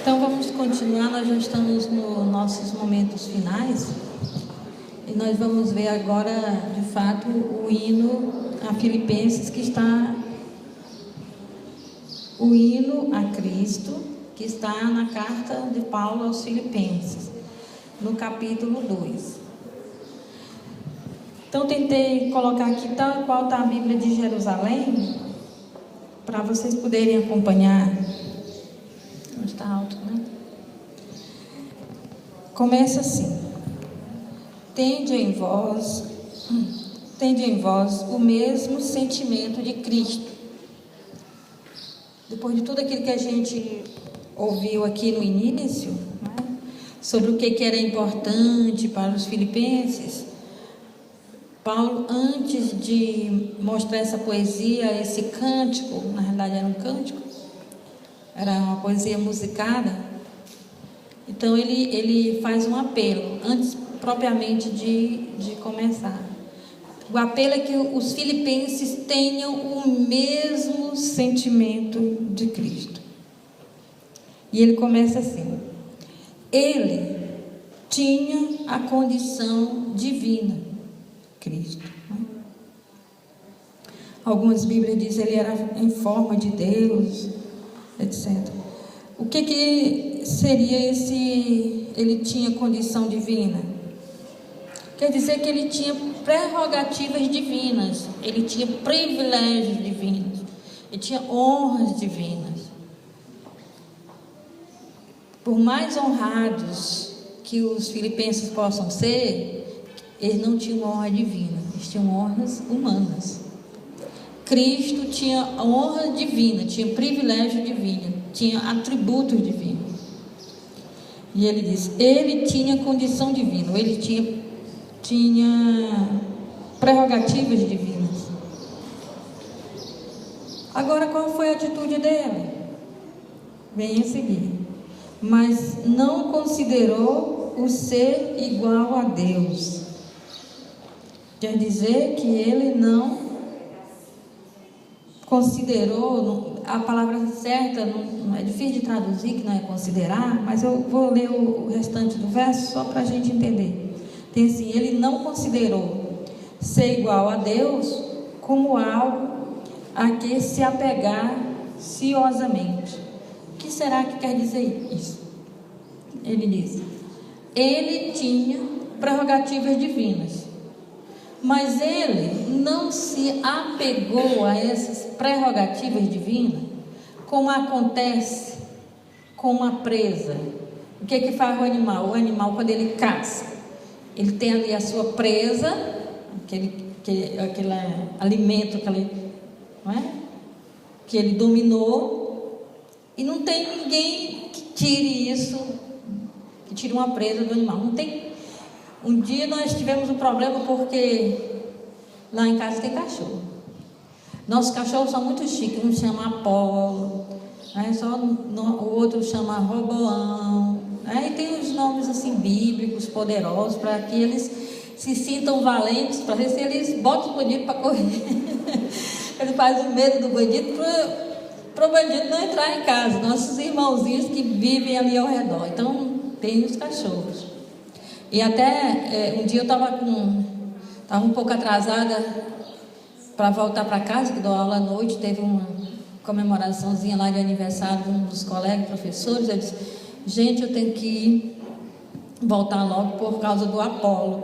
Então vamos continuar, nós já estamos nos nossos momentos finais e nós vamos ver agora, de fato, o hino a Filipenses, que está o hino a Cristo, que está na carta de Paulo aos Filipenses, no capítulo 2. Então tentei colocar aqui tal qual está a Bíblia de Jerusalém, para vocês poderem acompanhar. Está alto, né? Começa assim: tende em vós o mesmo sentimento de Cristo. Depois de tudo aquilo que a gente ouviu aqui no início, né, sobre o que era importante para os filipenses, Paulo, antes de mostrar essa poesia, esse cântico, na realidade era um cântico, era uma poesia musicada, então ele faz um apelo, antes propriamente de começar. O apelo é que os filipenses tenham o mesmo sentimento de Cristo. E ele começa assim: ele tinha a condição divina, Cristo. Algumas Bíblias dizem que ele era em forma de Deus, etc. O que seria esse ele tinha condição divina? Quer dizer que ele tinha prerrogativas divinas, ele tinha privilégios divinos, ele tinha honras divinas. Por mais honrados que os filipenses possam ser, eles não tinham honra divina, eles tinham honras humanas. Cristo tinha honra divina, tinha privilégio divino, tinha atributos divinos. E ele diz, ele tinha condição divina, ele tinha prerrogativas divinas. Agora, qual foi a atitude dele? Vem a seguir: mas não considerou o ser igual a Deus. Quer dizer que ele não considerou, a palavra certa não é difícil de traduzir, que não é considerar, mas eu vou ler o restante do verso só para a gente entender. Tem assim: ele não considerou ser igual a Deus como algo a que se apegar ciosamente. O que será que quer dizer isso? Ele diz: ele tinha prerrogativas divinas, mas ele não se apegou a essas prerrogativas divinas como acontece com uma presa. O que faz o animal? O animal, quando ele caça, ele tem ali a sua presa, aquele alimento não é? Que ele dominou, e não tem ninguém que tire isso, que tire uma presa do animal. Não tem. Um dia nós tivemos um problema porque lá em casa tem cachorro. Nossos cachorros são muito chiques, um chama Apolo, né? O outro chama Roboão, né? E tem os nomes assim bíblicos, poderosos, para que eles se sintam valentes, para ver se eles botam o bandido para correr. Ele faz o medo do bandido para o bandido não entrar em casa. Nossos irmãozinhos que vivem ali ao redor. Então tem os cachorros. E até um dia eu estava um pouco atrasada para voltar para casa, que dou aula à noite. Teve uma comemoraçãozinha lá de aniversário de um dos colegas professores. Eu disse: gente, eu tenho que voltar logo por causa do Apolo.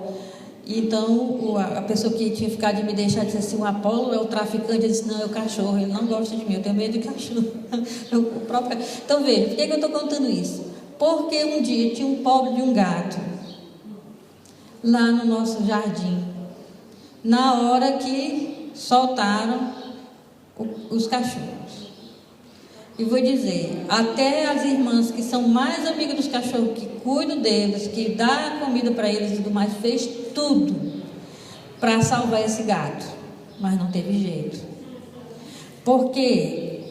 Então a pessoa que tinha ficado de me deixar disse assim: o Apolo é o traficante. Eu disse: não, é o cachorro, ele não gosta de mim, eu tenho medo de cachorro. Então veja, por que eu estou contando isso? Porque um dia tinha um pobre de um gato lá no nosso jardim, na hora que soltaram os cachorros. E vou dizer, até as irmãs que são mais amigas dos cachorros, que cuidam deles, que dá comida para eles e tudo mais, fez tudo para salvar esse gato, mas não teve jeito. Por quê?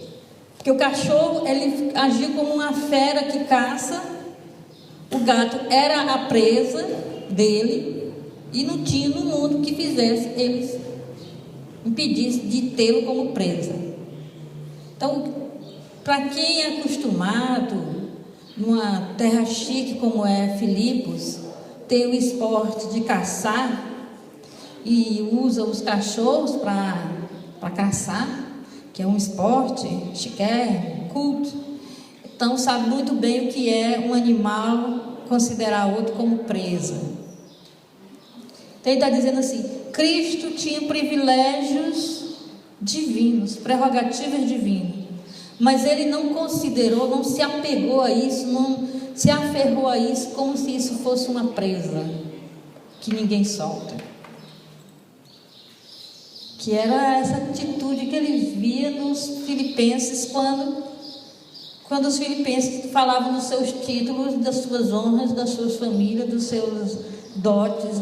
Porque o cachorro, ele agiu como uma fera que caça, o gato era a presa dele, e não tinha no mundo que fizesse eles impedisse de tê-lo como presa. Então, para quem é acostumado numa terra chique como é Filipos, tem o esporte de caçar e usa os cachorros para caçar, que é um esporte chiquérrimo, culto. Então sabe muito bem o que é um animal considerar outro como presa. Então ele está dizendo assim: Cristo tinha privilégios divinos, prerrogativas divinas, mas ele não considerou, não se apegou a isso, não se aferrou a isso como se isso fosse uma presa que ninguém solta. Que era essa atitude que ele via nos filipenses quando os filipenses falavam dos seus títulos, das suas honras, das suas famílias, dos seus dotes,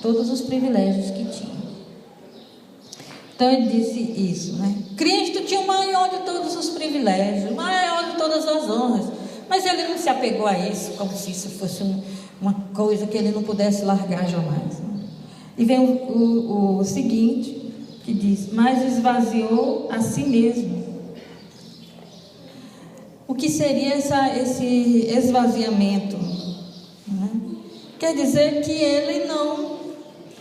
todos os privilégios que tinham. Então ele disse isso, né? Cristo tinha o maior de todos os privilégios, o maior de todas as honras, mas ele não se apegou a isso como se isso fosse uma coisa que ele não pudesse largar jamais, né? E vem o seguinte, que diz: mas esvaziou a si mesmo. O que seria esse esvaziamento, né? Quer dizer que ele não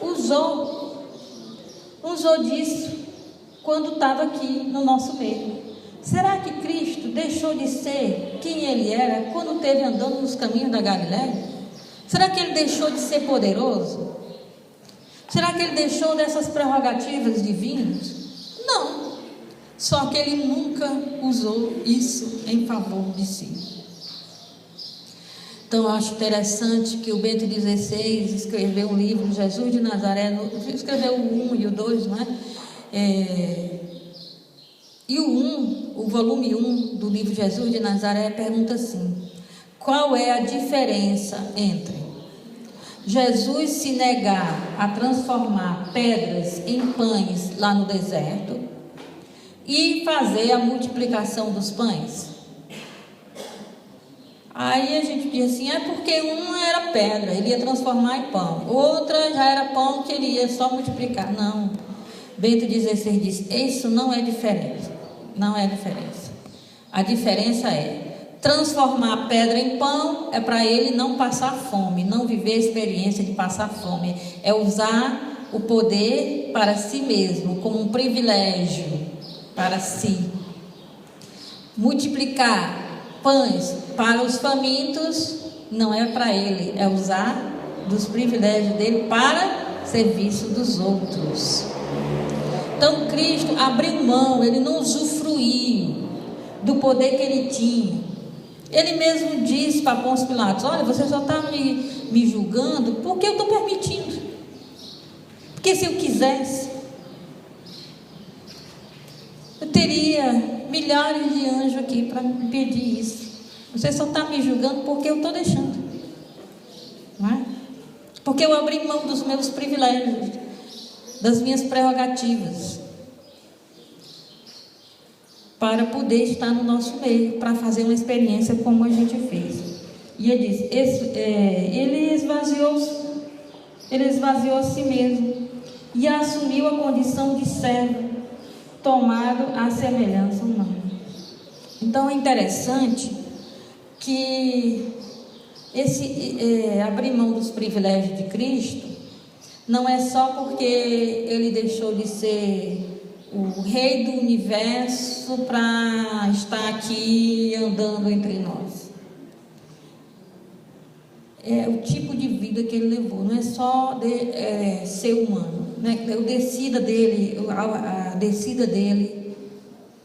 usou disso quando estava aqui no nosso meio. Será que Cristo deixou de ser quem ele era quando esteve andando nos caminhos da Galileia? Será que ele deixou de ser poderoso? Será que ele deixou dessas prerrogativas divinas? Não. Só que ele nunca usou isso em favor de si. Então eu acho interessante que o Bento XVI escreveu um livro, Jesus de Nazaré, escreveu o 1 e o 2, não é? E o volume 1 do livro Jesus de Nazaré pergunta assim: qual é a diferença entre Jesus se negar a transformar pedras em pães lá no deserto e fazer a multiplicação dos pães? Aí a gente diz assim: é porque uma era pedra, ele ia transformar em pão, outra já era pão que ele ia só multiplicar. Não, Bento XVI diz: isso não é diferença, não é diferença. A diferença é transformar a pedra em pão, é para ele não passar fome, não viver a experiência de passar fome, é usar o poder para si mesmo, como um privilégio para si. Multiplicar pães para os famintos não é para ele, é usar dos privilégios dele para serviço dos outros. Então Cristo abriu mão, ele não usufruiu do poder que ele tinha. Ele mesmo disse para Pôncio Pilatos: olha, você só está me julgando porque eu estou permitindo. Porque se eu quisesse, eu teria milhares de anjos aqui para impedir isso. Você só está me julgando porque eu estou deixando, não é? Porque eu abri mão dos meus privilégios, das minhas prerrogativas, para poder estar no nosso meio, para fazer uma experiência como a gente fez. E ele diz: ele esvaziou a si mesmo e assumiu a condição de servo, tomado à semelhança humana. Então é interessante que abrir mão dos privilégios de Cristo não é só porque ele deixou de ser o rei do universo para estar aqui andando entre nós. É o tipo de vida que ele levou, não é só ser humano, né? A descida dele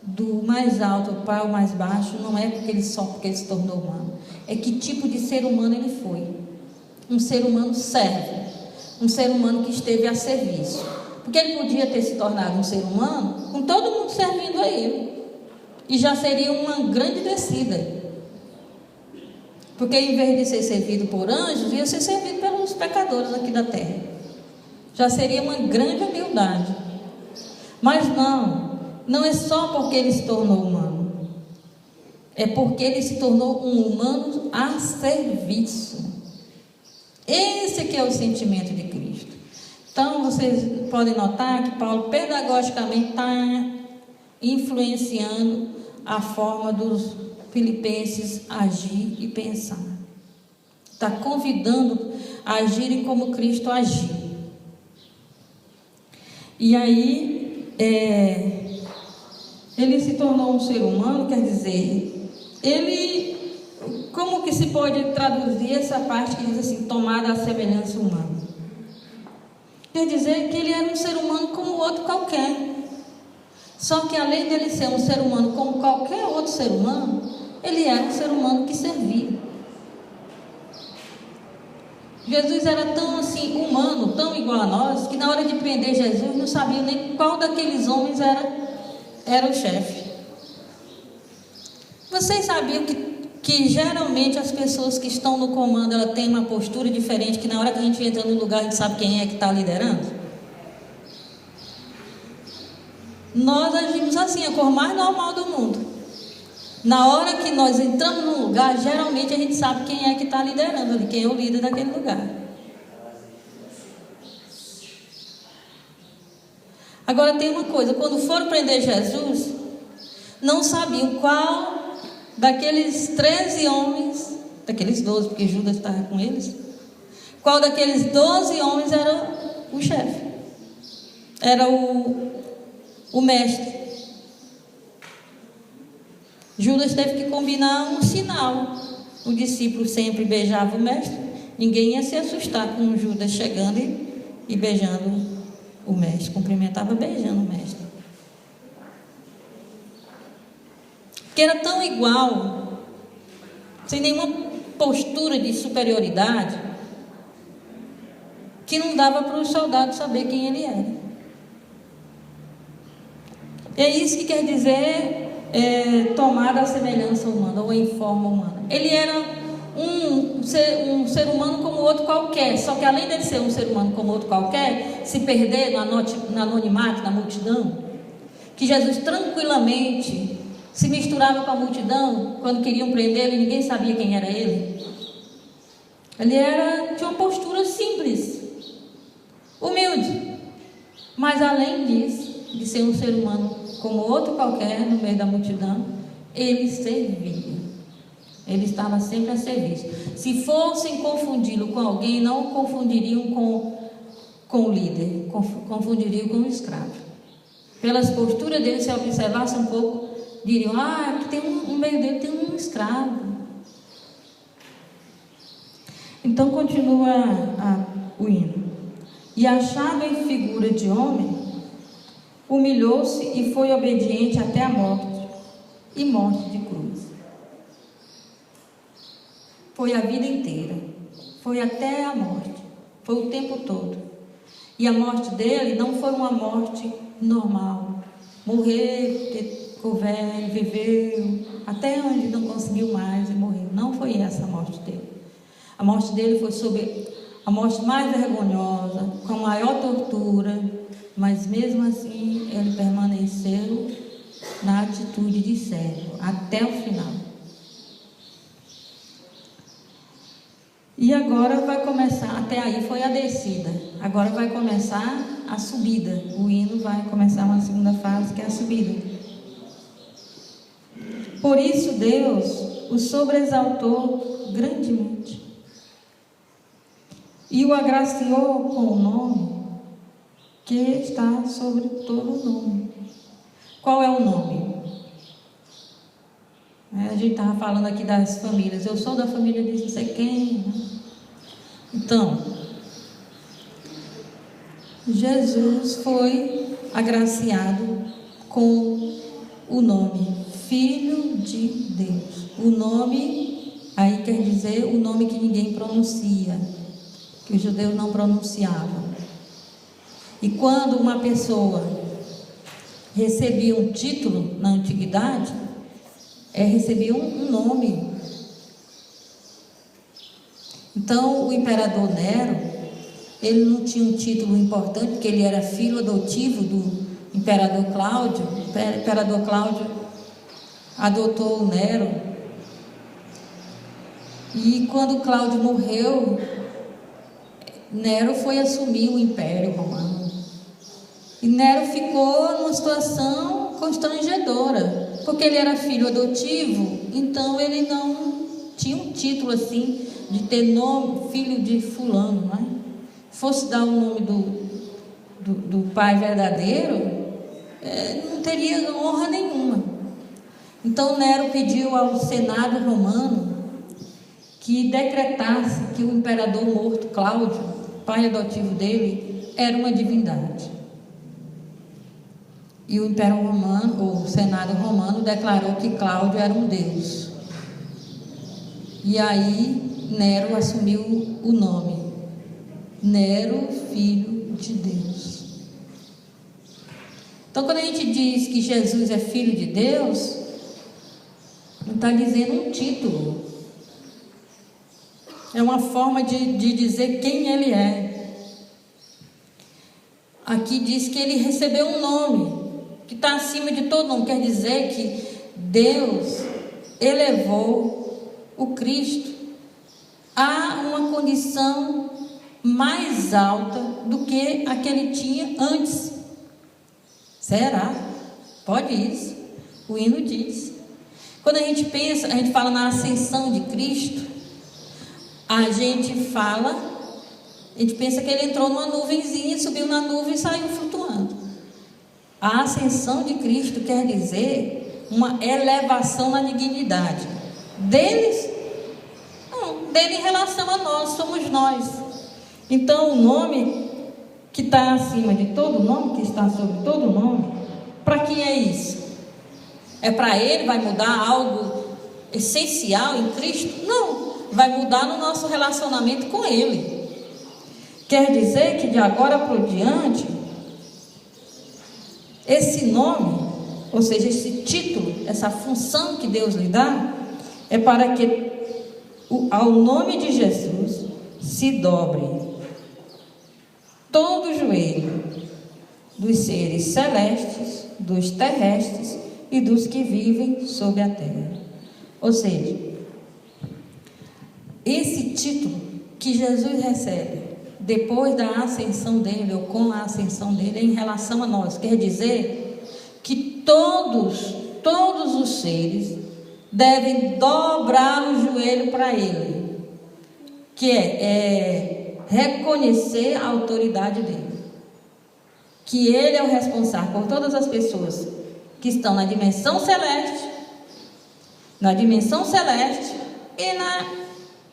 do mais alto para o mais baixo não é porque ele se tornou humano, é que tipo de ser humano ele foi. Um ser humano servo, um ser humano que esteve a serviço. Porque ele podia ter se tornado um ser humano com todo mundo servindo a ele, e já seria uma grande descida. Porque em vez de ser servido por anjos, ia ser servido pelos pecadores aqui da terra. Já seria uma grande humildade. Mas não é só porque ele se tornou humano, é porque ele se tornou um humano a serviço. Esse que é o sentimento de Cristo. Então vocês podem notar que Paulo pedagogicamente está influenciando a forma dos filipenses agir e pensar. Está convidando a agirem como Cristo agiu. E aí, ele se tornou um ser humano, quer dizer, ele, como que se pode traduzir essa parte que diz assim, tomada à semelhança humana? Quer dizer que ele era um ser humano como outro qualquer. Só que além dele ser um ser humano como qualquer outro ser humano, ele era um ser humano que servia. Jesus era tão assim, humano, tão igual a nós, que na hora de prender Jesus, não sabia nem qual daqueles homens era o chefe. Vocês sabiam que geralmente as pessoas que estão no comando, ela tem uma postura diferente, que na hora que a gente entra no lugar, a gente sabe quem é que está liderando? Nós agimos assim, a cor mais normal do mundo. Na hora que nós entramos num lugar, geralmente a gente sabe quem é que está liderando ali, quem é o líder daquele lugar. Agora tem uma coisa, quando foram prender Jesus, não sabiam qual daqueles 13 homens, daqueles 12, porque Judas estava com eles, qual daqueles 12 homens era o chefe, era o mestre. Judas teve que combinar um sinal. O discípulo sempre beijava o mestre, ninguém ia se assustar com Judas chegando e beijando o mestre, cumprimentava beijando o mestre. Que era tão igual, sem nenhuma postura de superioridade, que não dava para os soldados saber quem ele era. É isso que quer dizer tomada à semelhança humana, ou em forma humana. Ele era um ser humano como outro qualquer, só que além de ser um ser humano como outro qualquer, se perder no anonimato, na multidão, que Jesus tranquilamente se misturava com a multidão, quando queriam prendê-lo e ninguém sabia quem era ele. Ele tinha uma postura simples, humilde, mas além disso, de ser um ser humano como outro qualquer no meio da multidão, ele servia. Ele estava sempre a serviço. Se fossem confundi-lo com alguém, não o confundiriam com o líder, confundiriam com o escravo. Pelas posturas dele, se observasse um pouco, diriam, que tem no meio dele tem um escravo. Então continua o hino. E achado em figura de homem, humilhou-se e foi obediente até a morte, e morte de cruz. Foi a vida inteira, foi até a morte, foi o tempo todo. E a morte dele não foi uma morte normal, morrer, ficou velho, viveu, até onde não conseguiu mais e morreu. Não foi essa a morte dele. A morte dele foi sobre a morte mais vergonhosa, com a maior tortura, mas mesmo assim ele permaneceu na atitude de servo até o final. E agora vai começar, até aí foi a descida, agora vai começar a subida. O hino vai começar uma segunda fase, que é a subida. Por isso Deus o sobreexaltou grandemente e o agraciou com o nome que está sobre todo nome. Qual é o nome? A gente estava falando aqui das famílias. Eu sou da família de não sei quem, né? Então, Jesus foi agraciado com o nome Filho de Deus. O nome, aí quer dizer o nome que ninguém pronuncia, que os judeus não pronunciavam. E quando uma pessoa recebia um título na antiguidade, recebia um nome. Então, o imperador Nero, ele não tinha um título importante, porque ele era filho adotivo do imperador Cláudio. O imperador Cláudio adotou o Nero. E quando Cláudio morreu, Nero foi assumir o Império Romano. E Nero ficou numa situação constrangedora, porque ele era filho adotivo, então ele não tinha um título assim de ter nome, filho de fulano, não é? Se fosse dar o nome do pai verdadeiro, não teria honra nenhuma. Então Nero pediu ao Senado romano que decretasse que o imperador morto Cláudio, pai adotivo dele, era uma divindade. E o Império Romano, o Senado Romano, declarou que Cláudio era um deus. E aí Nero assumiu o nome, Nero, filho de Deus. Então, quando a gente diz que Jesus é filho de Deus, não está dizendo um título, é uma forma de dizer quem ele é. Aqui diz que ele recebeu um nome que está acima de todo nome. Quer dizer que Deus elevou o Cristo a uma condição mais alta do que a que ele tinha antes. Será? Pode isso. O hino diz. Quando a gente pensa, a gente fala na ascensão de Cristo, a gente pensa que ele entrou numa nuvenzinha, subiu na nuvem e saiu flutuando. A ascensão de Cristo quer dizer uma elevação na dignidade deles, não, dele em relação a nós, somos nós. Então o nome que está acima de todo nome, que está sobre todo nome, para quem é isso? É para ele? Vai mudar algo essencial em Cristo? Não, vai mudar no nosso relacionamento com ele. Quer dizer que de agora por diante, esse nome, ou seja, esse título, essa função que Deus lhe dá, é para que ao nome de Jesus se dobre todo o joelho dos seres celestes, dos terrestres e dos que vivem sobre a terra. Ou seja, esse título que Jesus recebe depois da ascensão dele, ou com a ascensão dele, em relação a nós, quer dizer que todos os seres devem dobrar o joelho para ele, que é reconhecer a autoridade dele, que ele é o responsável por todas as pessoas que estão na dimensão celeste e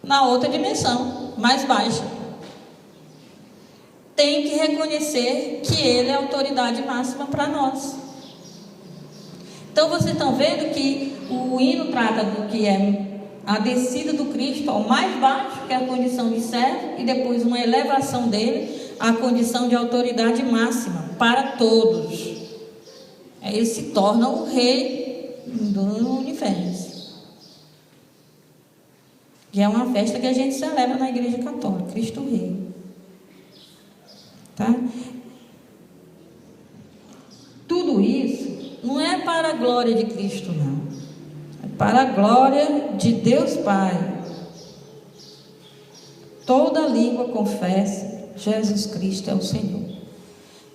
na outra dimensão mais baixa. Tem que reconhecer que ele é a autoridade máxima para nós. Então vocês estão vendo que o hino trata do que é a descida do Cristo ao mais baixo, que é a condição de servo, e depois uma elevação dele à condição de autoridade máxima para todos. Ele se torna o rei do universo. Que é uma festa que a gente celebra na Igreja Católica, Cristo Rei. Tá? Tudo isso não é para a glória de Cristo, não. É para a glória de Deus Pai. Toda língua confessa: Jesus Cristo é o Senhor.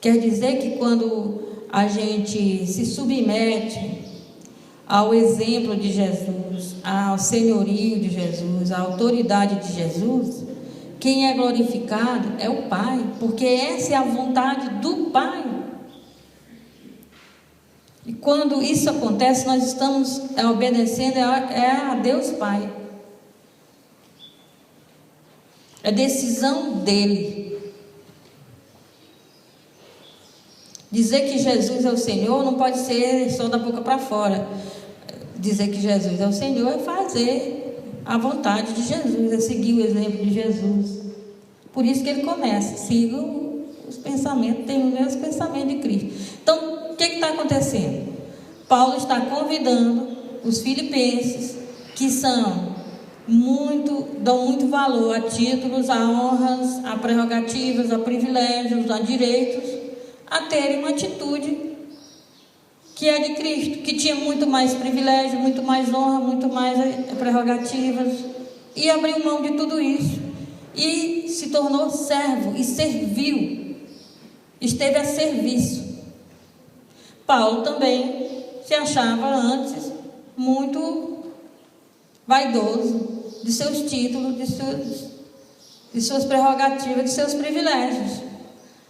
Quer dizer que quando a gente se submete ao exemplo de Jesus, ao senhorio de Jesus, à autoridade de Jesus, quem é glorificado é o Pai, porque essa é a vontade do Pai. E quando isso acontece, nós estamos obedecendo a Deus Pai. É decisão dele. Dizer que Jesus é o Senhor não pode ser só da boca para fora. Dizer que Jesus é o Senhor é fazer a vontade de Jesus, é seguir o exemplo de Jesus. Por isso que ele começa: sigam os pensamentos, tenham os mesmos pensamentos de Cristo. Então, o que está acontecendo? Paulo está convidando os filipenses, que dão muito valor a títulos, a honras, a prerrogativas, a privilégios, a direitos, a terem uma atitude que é de Cristo, que tinha muito mais privilégio, muito mais honra, muito mais prerrogativas, e abriu mão de tudo isso e se tornou servo e serviu, esteve a serviço. Paulo também se achava antes muito vaidoso de seus títulos, de suas prerrogativas, de seus privilégios.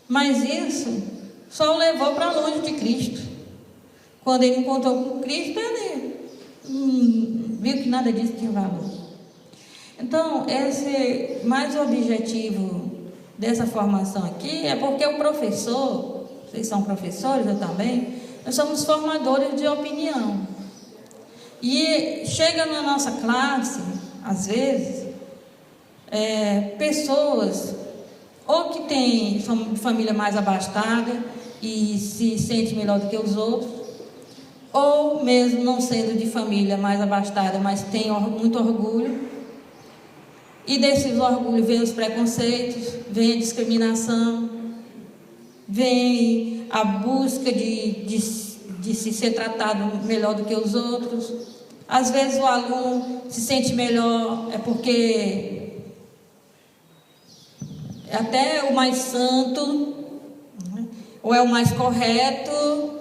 Mas isso só o levou para longe de Cristo. Quando ele encontrou com Cristo, ele viu que nada disso tinha valor. Então, esse mais objetivo dessa formação aqui é porque o professor, vocês são professores, eu também, nós somos formadores de opinião. E chega na nossa classe, às vezes, pessoas ou que são de família mais abastada e se sente melhor do que os outros, ou mesmo não sendo de família mais abastada, mas tem muito orgulho, e desses orgulhos vem os preconceitos, vem a discriminação, vem a busca de se ser tratado melhor do que os outros. Às vezes o aluno se sente melhor, porque é até o mais santo, ou é o mais correto,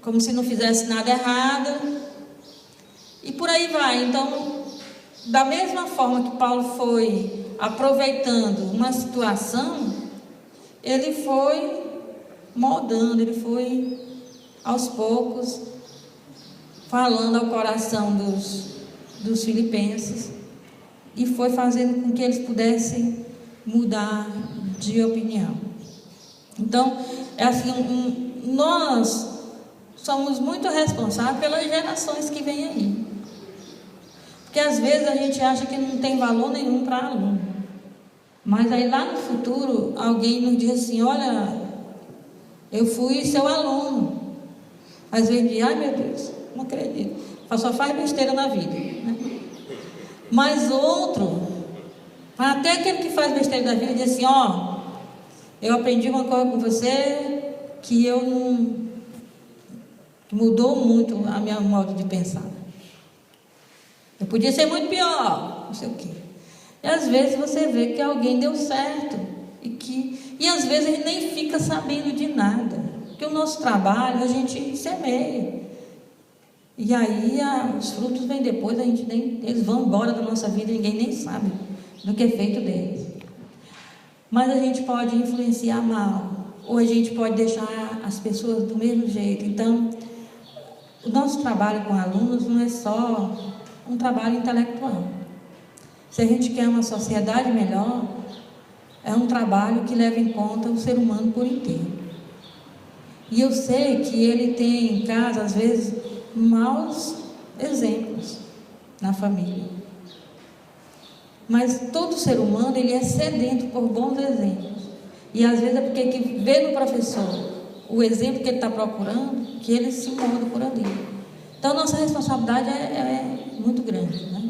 como se não fizesse nada errado, e por aí vai. Então, da mesma forma que Paulo foi aproveitando uma situação, ele foi moldando, ele foi aos poucos falando ao coração dos filipenses e foi fazendo com que eles pudessem mudar de opinião. Então, é assim, nós somos muito responsáveis pelas gerações que vêm aí. Porque às vezes a gente acha que não tem valor nenhum para aluno. Mas aí lá no futuro, alguém nos diz assim: olha, eu fui seu aluno. Às vezes diz: ai meu Deus, não acredito, só faz besteira na vida, né? Mas outro, até aquele que faz besteira na vida, diz assim: ó, eu aprendi uma coisa com você que eu não... que mudou muito a minha modo de pensar. Eu podia ser muito pior, não sei o quê. E às vezes você vê que alguém deu certo e às vezes a gente nem fica sabendo de nada, porque o nosso trabalho a gente semeia e aí os frutos vêm depois, eles vão embora da nossa vida, ninguém nem sabe do que é feito deles. Mas a gente pode influenciar mal, ou a gente pode deixar as pessoas do mesmo jeito. Então, o nosso trabalho com alunos não é só um trabalho intelectual. Se a gente quer uma sociedade melhor, é um trabalho que leva em conta o ser humano por inteiro. E eu sei que ele tem em casa, às vezes, maus exemplos na família. Mas todo ser humano, ele é sedento por bons exemplos. E às vezes é porque que vê no professor o exemplo que ele está procurando, que ele se molda por ali. Então, nossa responsabilidade é muito grande, né?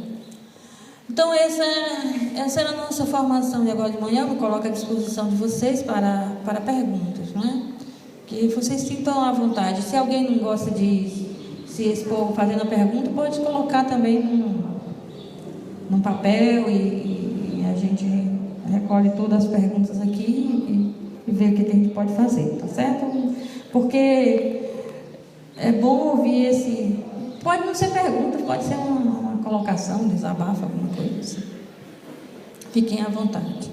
Então, essa era a nossa formação de agora de manhã. Eu me coloco à disposição de vocês para perguntas, não é? Que vocês sintam à vontade. Se alguém não gosta de se expor fazendo a pergunta, pode colocar também num papel e a gente recolhe todas as perguntas aqui e vê o que a gente pode fazer, tá certo? Porque é bom ouvir esse... Pode não ser pergunta, pode ser uma colocação, um desabafo, alguma coisa assim. Fiquem à vontade.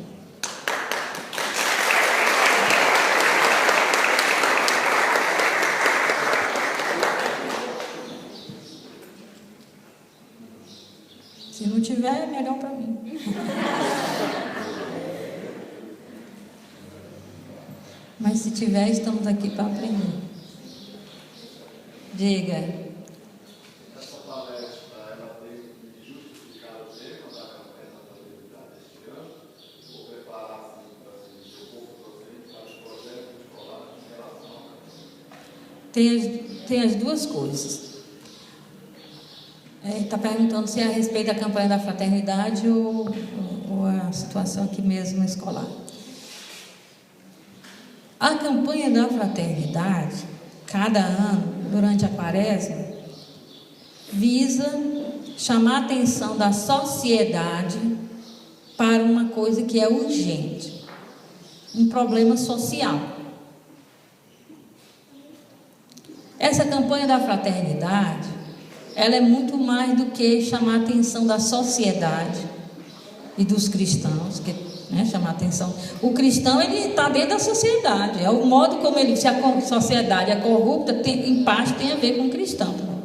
Se não tiver, é melhor para mim. Mas se tiver, estamos aqui para aprender. Diga. Essa palestra, ela tem que justificar o tema da campanha da paternidade este ano, ou preparar para se um pouco docente para o projeto escolar em relação à Tem as duas coisas. Está perguntando se é a respeito da campanha da fraternidade ou a situação aqui mesmo escolar. A campanha da fraternidade, cada ano, durante a quaresma, visa chamar a atenção da sociedade para uma coisa que é urgente, um problema social. Essa campanha da fraternidade, ela é muito mais do que chamar a atenção da sociedade e dos cristãos, que, né, chamar a atenção. O cristão, ele está dentro da sociedade, é o modo como ele, se a sociedade é corrupta, em parte tem a ver com o cristão também.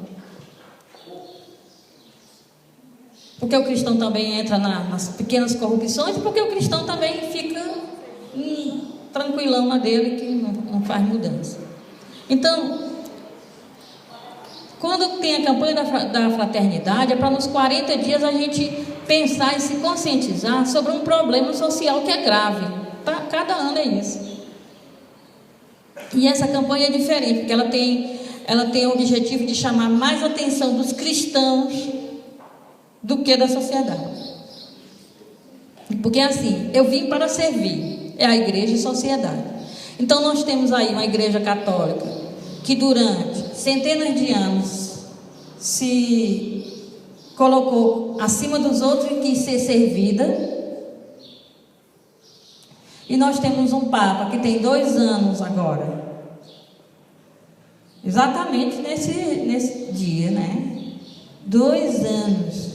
Porque o cristão também entra nas pequenas corrupções, porque o cristão também fica tranquilão na dele, que não faz mudança. Então, quando tem a campanha da fraternidade, é para nos 40 dias a gente pensar e se conscientizar sobre um problema social que é grave. Tá? Cada ano é isso. E essa campanha é diferente, porque ela tem o objetivo de chamar mais atenção dos cristãos do que da sociedade. Porque assim, eu vim para servir, é a igreja e sociedade. Então nós temos aí uma igreja católica que durante centenas de anos se colocou acima dos outros e quis ser servida. E nós temos um Papa que tem 2 anos agora, exatamente nesse dia, né? 2 anos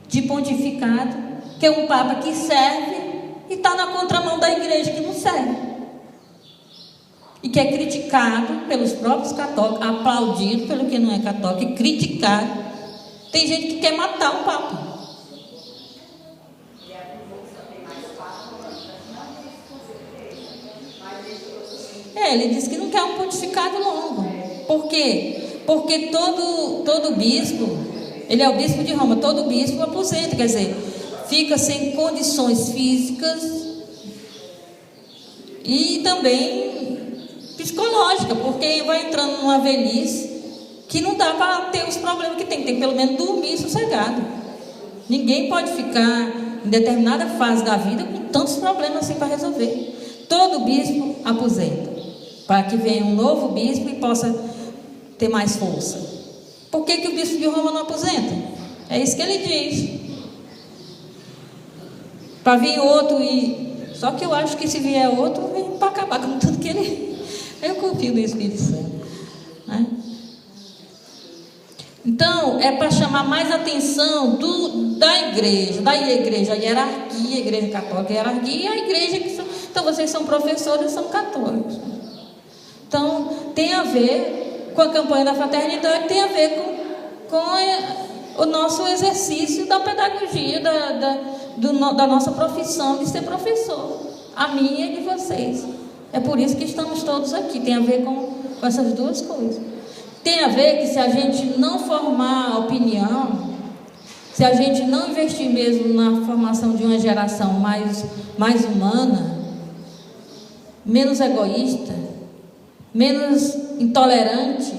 de pontificado, que é um Papa que serve e está na contramão da igreja que não serve. E que é criticado pelos próprios católicos, aplaudido pelo que não é católico, e criticado. Tem gente que quer matar o Papa. Ele diz que não quer um pontificado longo. Por quê? Porque todo bispo, ele é o bispo de Roma, todo bispo aposenta, quer dizer, fica sem condições físicas e também psicológica, porque vai entrando numa velhice que não dá para ter os problemas que tem que pelo menos dormir sossegado. Ninguém pode ficar em determinada fase da vida com tantos problemas assim para resolver. Todo bispo aposenta, para que venha um novo bispo e possa ter mais força. Por que o bispo de Roma não aposenta? É isso que ele diz. Para vir outro e... Só que eu acho que se vier outro, vem para acabar com tudo que ele... Eu confio no Espírito Santo, né? Então, é para chamar mais atenção da igreja, a hierarquia, a igreja católica, a hierarquia, e a igreja que são... Então, vocês são professores, são católicos. Então, tem a ver com a campanha da fraternidade, tem a ver com o nosso exercício da pedagogia, da nossa profissão de ser professor, a minha e de vocês. É por isso que estamos todos aqui, tem a ver com essas duas coisas. Tem a ver que se a gente não formar opinião, se a gente não investir mesmo na formação de uma geração mais humana, menos egoísta, menos intolerante,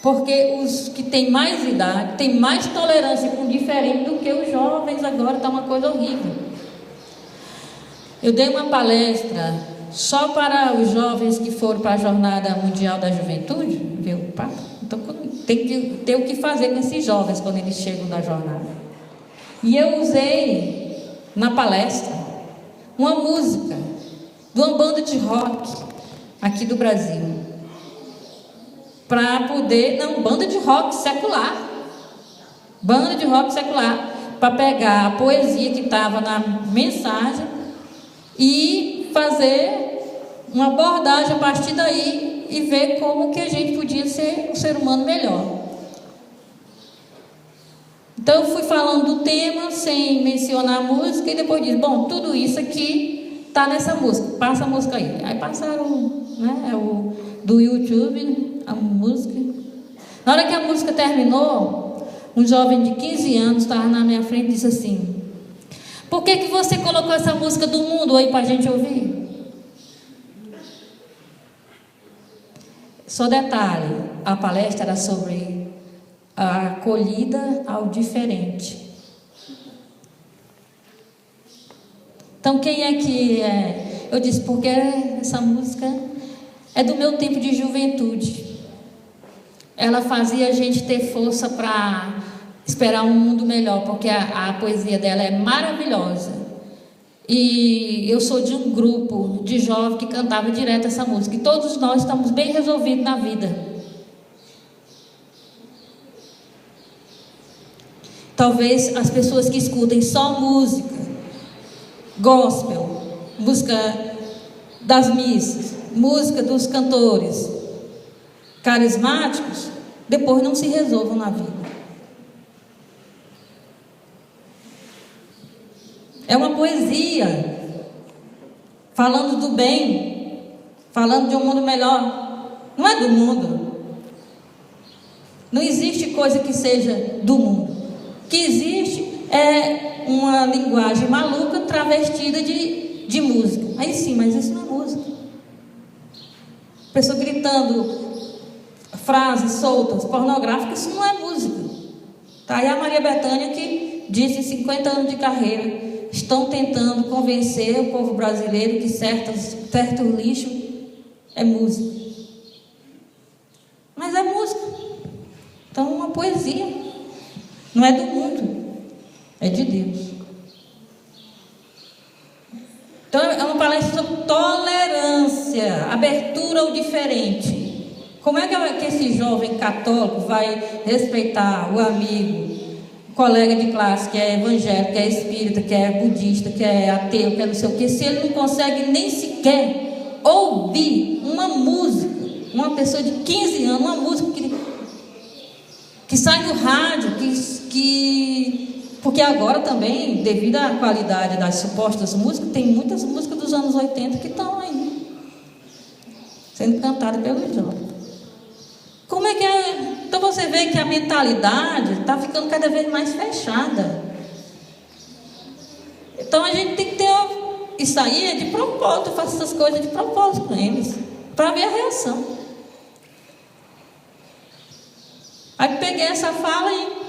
porque os que têm mais idade têm mais tolerância com o diferente do que os jovens agora, está uma coisa horrível. Eu dei uma palestra só para os jovens que foram para a Jornada Mundial da Juventude, viu, Papa? Então tem que ter o que fazer com esses jovens quando eles chegam na jornada. E eu usei na palestra uma música de uma banda de rock aqui do Brasil, para poder, banda de rock secular, para pegar a poesia que estava na mensagem e fazer uma abordagem a partir daí e ver como que a gente podia ser um ser humano melhor. Então eu fui falando do tema sem mencionar a música e depois disse, bom, tudo isso aqui está nessa música, passa a música aí. Aí passaram, né, do YouTube, a música. Na hora que a música terminou, um jovem de 15 anos estava na minha frente e disse assim, por que você colocou essa música do mundo aí para a gente ouvir? Só detalhe, a palestra era sobre a acolhida ao diferente. Então quem é que é? Eu disse, porque essa música é do meu tempo de juventude. Ela fazia a gente ter força para esperar um mundo melhor, porque a poesia dela é maravilhosa. E eu sou de um grupo de jovens que cantava direto essa música. E todos nós estamos bem resolvidos na vida. talvez as pessoas que escutem só música gospel, música das missas, música dos cantores carismáticos, depois não se resolvam na vida. É uma poesia falando do bem, falando de um mundo melhor. Não é do mundo. Não existe coisa que seja do mundo. O que existe é uma linguagem maluca travestida de música. Aí sim, mas isso não é música. Pessoa gritando frases soltas, pornográficas, isso não é música. Tá aí a Maria Bethânia que disse em 50 anos de carreira, estão tentando convencer o povo brasileiro que certo lixo é música. Mas é música. Então, uma poesia. Não é do mundo. É de Deus. Então, é uma palestra sobre tolerância, abertura ao diferente. Como é que esse jovem católico vai respeitar o amigo, o colega de classe que é evangélico, que é espírita, que é budista, que é ateu, que é não sei o quê, se ele não consegue nem sequer ouvir uma música, uma pessoa de 15 anos, uma música que sai no rádio, porque agora também, devido à qualidade das supostas músicas, tem muitas músicas dos anos 80 que estão aí, sendo cantadas pelos jovens. Como é que é? Então você vê que a mentalidade está ficando cada vez mais fechada. Então a gente tem que ter isso aí é de propósito. Eu faço essas coisas de propósito com eles, para ver a reação. Aí peguei essa fala e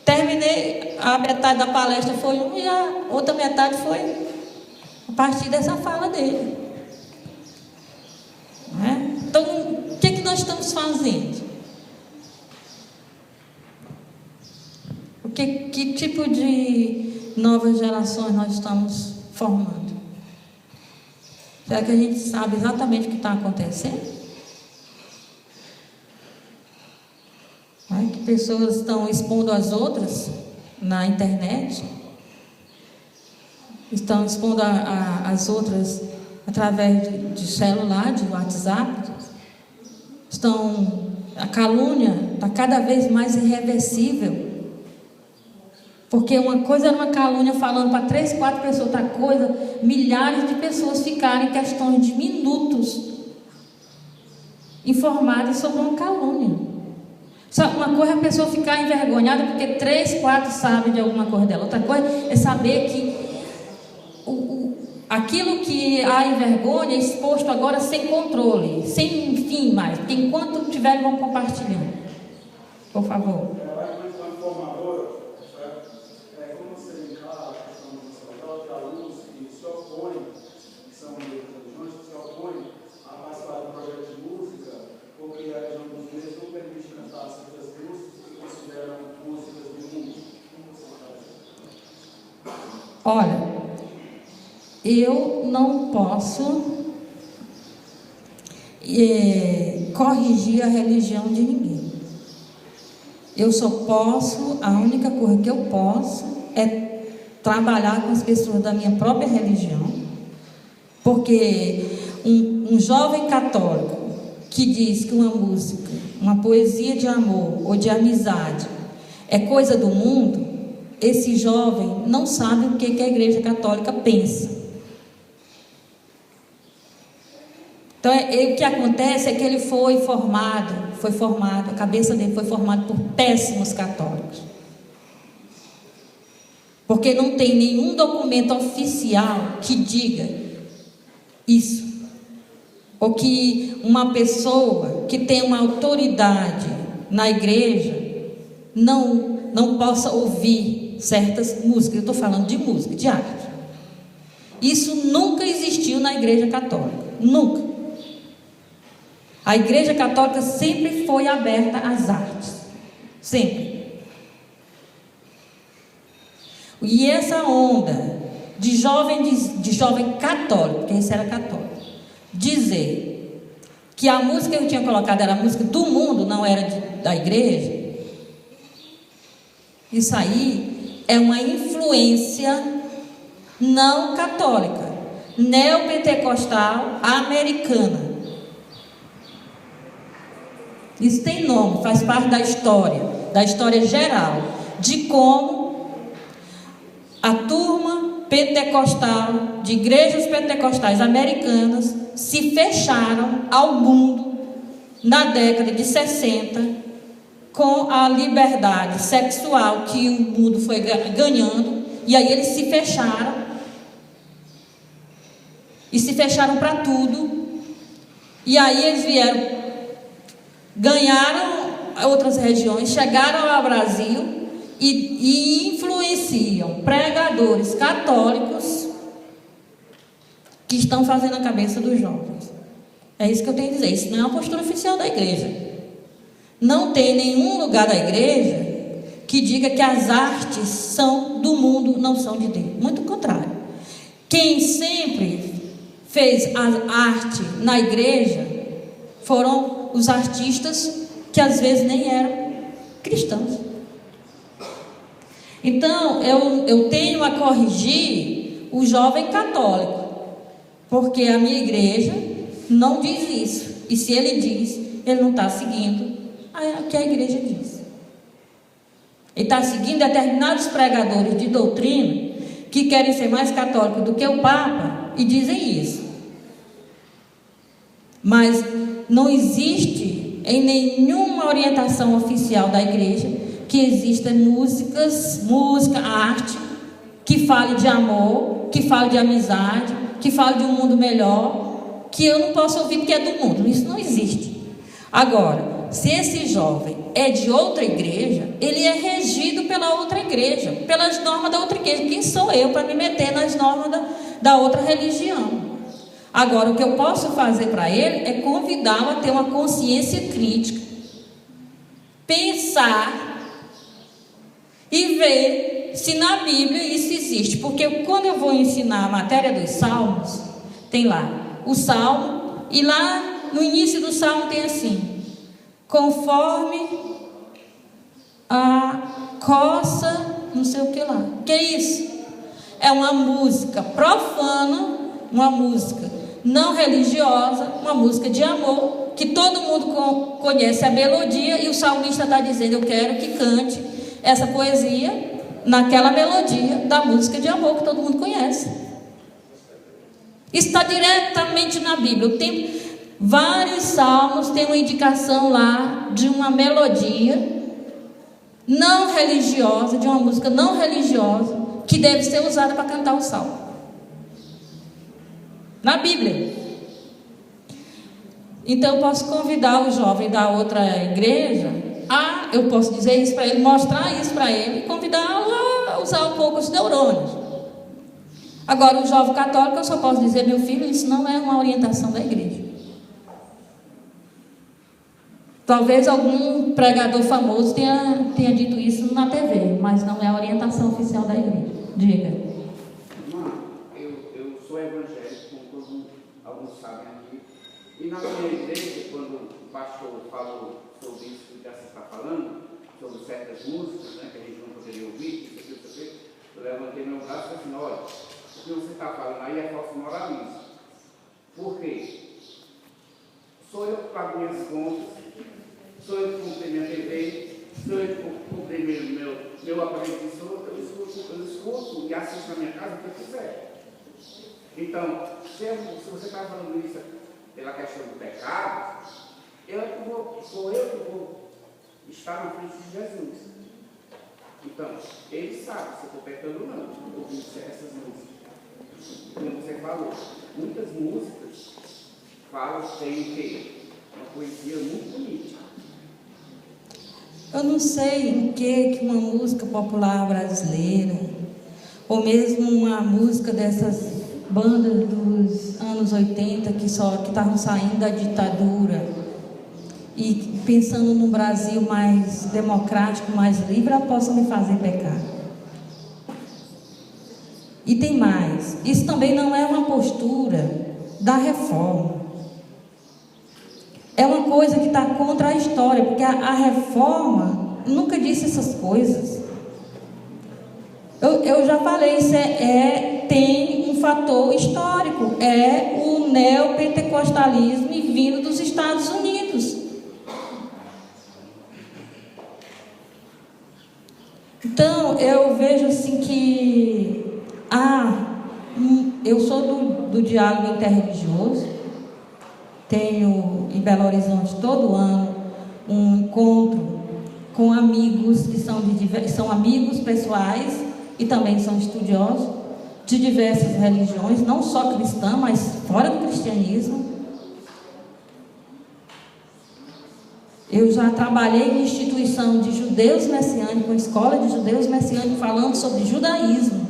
terminei, a metade da palestra foi um e a outra metade foi a partir dessa fala dele. Não é? Então, o que nós estamos fazendo? Que tipo de novas gerações nós estamos formando? Será que a gente sabe exatamente o que está acontecendo? Que pessoas estão expondo as outras na internet, estão expondo as outras através de celular, de WhatsApp. A calúnia está cada vez mais irreversível. Porque uma coisa era uma calúnia falando para 3, 4 pessoas, outra coisa, milhares de pessoas ficarem em questões de minutos informadas sobre uma calúnia. Uma coisa é a pessoa ficar envergonhada porque 3, 4 sabem de alguma coisa dela. Outra coisa é saber que aquilo que há em vergonha é exposto agora sem controle, sem fim mais, porque enquanto tiverem vão compartilhando. Por favor. Olha, eu não posso corrigir a religião de ninguém. Eu só posso, a única coisa que eu posso é trabalhar com as pessoas da minha própria religião, porque um jovem católico que diz que uma música, uma poesia de amor ou de amizade é coisa do mundo, esse jovem não sabe o que a Igreja Católica pensa. Então, o que acontece é que ele foi formado, a cabeça dele foi formada por péssimos católicos. Porque não tem nenhum documento oficial que diga isso. Ou que uma pessoa que tem uma autoridade na igreja não possa ouvir certas músicas. Eu estou falando de música, de arte. Isso nunca existiu na Igreja Católica. Nunca. A Igreja Católica sempre foi aberta às artes. Sempre. E essa onda de jovem católico, porque esse era católico, dizer que a música que eu tinha colocado era a música do mundo, não era da igreja, Isso aí é uma influência não católica, neopentecostal americana. Isso tem nome, faz parte da história geral, de como a turma pentecostal, de igrejas pentecostais americanas, se fecharam ao mundo na década de 60, com a liberdade sexual que o mundo foi ganhando, e aí eles se fecharam, e se fecharam para tudo, e aí eles vieram, ganharam outras regiões, chegaram ao Brasil e influenciam pregadores católicos que estão fazendo a cabeça dos jovens. É isso que eu tenho a dizer. Isso não é uma postura oficial da igreja. Não tem nenhum lugar da igreja que diga que as artes são do mundo, não são de Deus. Muito contrário. Quem sempre fez a arte na igreja foram os artistas que às vezes nem eram cristãos. Então, eu tenho a corrigir o jovem católico, porque a minha igreja não diz isso. E se ele diz, ele não está seguindo o que a igreja diz. Ele está seguindo determinados pregadores de doutrina que querem ser mais católicos do que o Papa e dizem isso. Mas não existe em nenhuma orientação oficial da igreja que exista música, arte, que fale de amor, que fale de amizade, que fale de um mundo melhor, que eu não posso ouvir porque é do mundo. Isso não existe. Agora, se esse jovem é de outra igreja, ele é regido pela outra igreja, pelas normas da outra igreja. Quem sou eu para me meter nas normas da outra religião? Agora, o que eu posso fazer para ele é convidá-lo a ter uma consciência crítica, pensar e ver se na Bíblia isso existe. Porque quando eu vou ensinar a matéria dos salmos, tem lá o salmo, e lá no início do salmo tem assim: conforme a coça, não sei o que lá. Que é isso? É uma música profana, uma música não religiosa, uma música de amor, que todo mundo conhece a melodia, e o salmista está dizendo: eu quero que cante essa poesia naquela melodia da música de amor que todo mundo conhece. Isso está diretamente na Bíblia. Tem vários salmos, tem uma indicação lá de uma melodia não religiosa, de uma música não religiosa, que deve ser usada para cantar o salmo. Na Bíblia. Então eu posso convidar o jovem da outra igreja eu posso dizer isso para ele, mostrar isso para ele, e convidá-lo a usar um pouco os neurônios. Agora, o jovem católico, eu só posso dizer: meu filho, isso não é uma orientação da igreja. Talvez algum pregador famoso tenha dito isso na TV, mas não é a orientação oficial da igreja. Diga. Irmã, eu sou evangélico, como alguns sabem aqui, e na minha igreja, quando o pastor falou sobre isso que você está falando, sobre certas músicas, né, que a gente não poderia ouvir, eu levantei meu braço e falei: olha, o que você está falando aí é falso moralismo. Por quê? Sou eu que pago minhas contas, sou eu que comprei minha TV, sou eu que comprei meu aparelho de som, eu escuto e assisto na minha casa o que eu quiser. Então, se você está falando isso pela questão do pecado, sou eu que vou estar na frente de Jesus. Então, ele sabe se eu estou pecando ou não, ouvindo essas músicas. Como você falou, muitas músicas falam, tem o quê? Uma poesia muito bonita. Eu não sei em que uma música popular brasileira, ou mesmo uma música dessas bandas dos anos 80 que estavam saindo da ditadura e pensando num Brasil mais democrático, mais livre, possa me fazer pecar. E tem mais, isso também não é uma postura da reforma. É uma coisa que está contra a história, porque a reforma nunca disse essas coisas. eu já falei, isso tem um fator histórico, é o neopentecostalismo vindo dos Estados Unidos. Então, eu vejo assim que eu sou do diálogo interreligioso, tenho em Belo Horizonte todo ano um encontro com amigos que são amigos pessoais e também são estudiosos de diversas religiões, não só cristã, mas fora do cristianismo. Eu já trabalhei em instituição de judeus messiânicos, escola de judeus messiânicos, falando sobre judaísmo.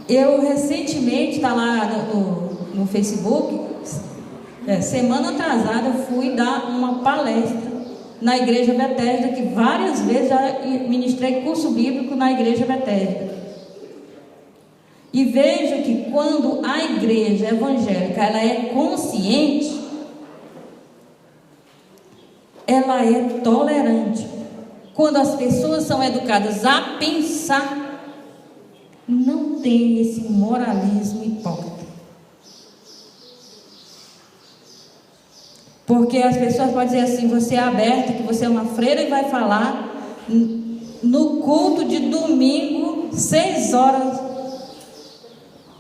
Eu recentemente, está lá no Facebook, semana atrasada, eu fui dar uma palestra na Igreja Betesda, que várias vezes já ministrei curso bíblico na Igreja Betesda. E vejo que quando a igreja evangélica ela é consciente, ela é tolerante. Quando as pessoas são educadas a pensar, não tem esse moralismo hipócrita. Porque as pessoas podem dizer assim, você é aberta, que você é uma freira e vai falar no culto de domingo, 6 horas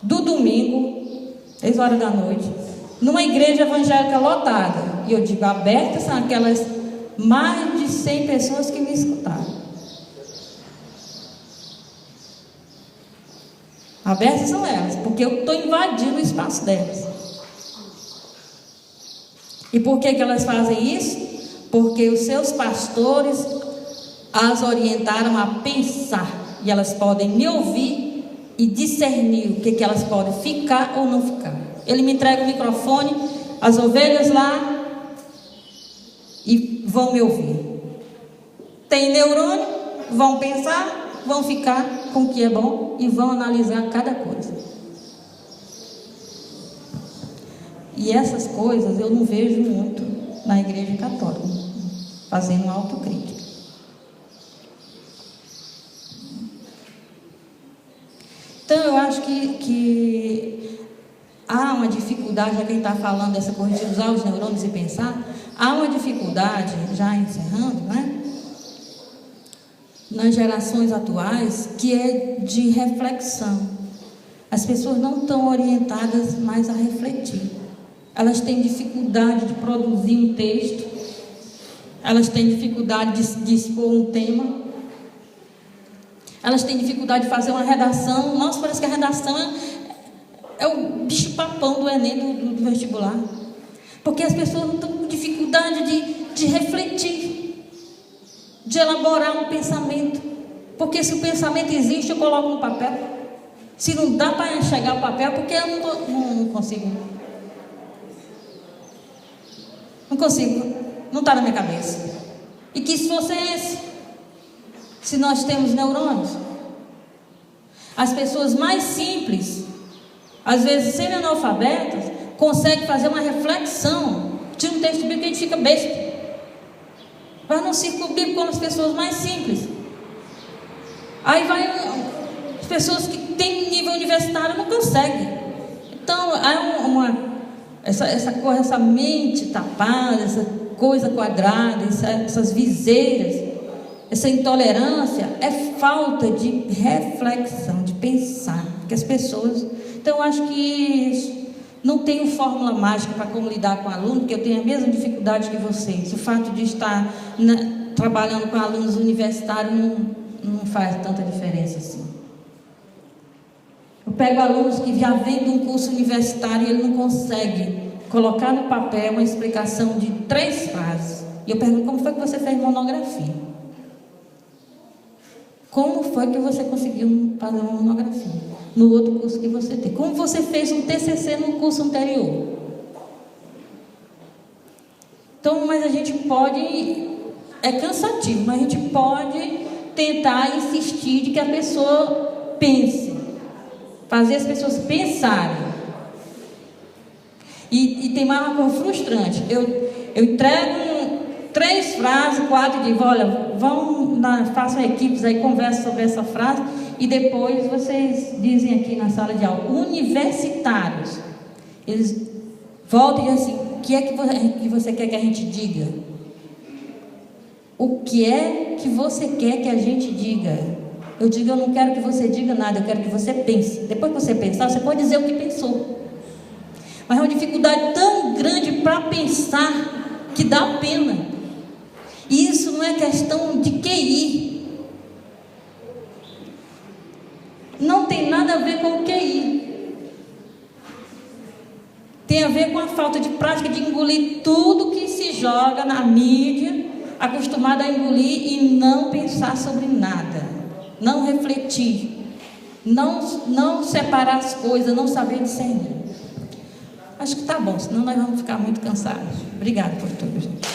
do domingo, 6 horas da noite, numa igreja evangélica lotada. E eu digo, aberta são aquelas mais de 100 pessoas que me escutaram. Abertas são elas, porque eu estou invadindo o espaço delas. E por que elas fazem isso? Porque os seus pastores as orientaram a pensar. E elas podem me ouvir e discernir o que elas podem ficar ou não ficar. Ele me entrega o microfone, as ovelhas lá, e vão me ouvir. Tem neurônio, vão pensar, vão ficar com o que é bom e vão analisar cada coisa. E essas coisas eu não vejo muito na Igreja Católica, fazendo autocrítica. Então eu acho que há uma dificuldade, já quem está falando dessa coisa de usar os neurônios e pensar, há uma dificuldade, já encerrando, né? Nas gerações atuais, que é de reflexão. As pessoas não estão orientadas mais a refletir. Elas têm dificuldade de produzir um texto, elas têm dificuldade de expor um tema, elas têm dificuldade de fazer uma redação. Nossa, parece que a redação é o bicho-papão do Enem, do vestibular. Porque as pessoas não estão com dificuldade de refletir, de elaborar um pensamento. Porque se o pensamento existe, eu coloco no papel. Se não dá para enxergar o papel, porque eu não consigo. Não consigo, não está na minha cabeça. E que esforço é esse? Se nós temos neurônios. As pessoas mais simples, às vezes sendo analfabetas, conseguem fazer uma reflexão. Tira um texto bíblico e a gente fica besta. Vai num círculo bíblico com as pessoas mais simples. Aí vai as pessoas que têm nível universitário não conseguem. Então há essa mente tapada, essa coisa quadrada, essas viseiras, essa intolerância é falta de reflexão, de pensar, que as pessoas. Então eu acho que não tenho fórmula mágica para como lidar com aluno, porque eu tenho a mesma dificuldade que vocês. O fato de estar trabalhando com alunos universitários não faz tanta diferença assim. Eu pego alunos que já vêm de um curso universitário e ele não consegue colocar no papel uma explicação de 3 frases. E eu pergunto, como foi que você fez monografia? Como foi que você conseguiu fazer uma monografia no outro curso que você tem? Como você fez um TCC no curso anterior? Então, mas a gente pode, é cansativo, mas a gente pode tentar insistir de que a pessoa pense, fazer as pessoas pensarem. E tem mais uma coisa frustrante. Eu entrego 3 frases, 4, e digo, olha, façam equipes aí, conversem sobre essa frase, e depois vocês dizem aqui na sala de aula. Universitários, eles voltam e dizem assim, o que é que você quer que a gente diga? O que é que você quer que a gente diga? Eu digo, eu não quero que você diga nada, eu quero que você pense. Depois que você pensar, você pode dizer o que pensou. Mas é uma dificuldade tão grande para pensar que dá pena. E isso não é questão de QI. Não tem nada a ver com o QI. Tem a ver com a falta de prática de engolir tudo que se joga na mídia, acostumado a engolir e não pensar sobre nada, não refletir, não separar as coisas, não saber discernir. Acho que está bom, senão nós vamos ficar muito cansados. Obrigada por tudo, gente.